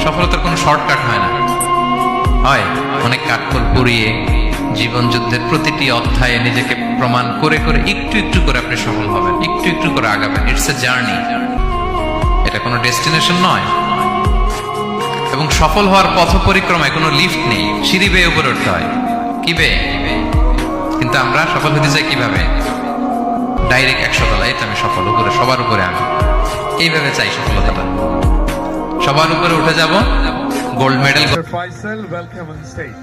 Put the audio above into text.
সফলতার কোনো শর্টকাট হয় না, হয় অনেক কাঠখড় পুড়িয়ে জীবন যুদ্ধের প্রতিটি অধ্যায়ে নিজেকে প্রমাণ করে করে একটু একটু করে আপনি সফল হবেন, একটু একটু করে আগাবেন। ইটস এ জার্নি, এটা কোনো ডেস্টিনেশন নয়। এবং সফল হওয়ার পথ পরিক্রমায় কোনো লিফট নেই, সিঁড়ি বেয়ে উপরে উঠতে হয়। কি বেয়ে? কিন্তু আমরা সফল হতে চাই কিভাবে? ডাইরেক্ট 100 তলায় তো আমি সফল, উপরে সবার উপরে আমি, এইভাবে চাই সফলতাটা। সবার উপরে উঠে যাব, gold medal. Faisal, welcome on the stage.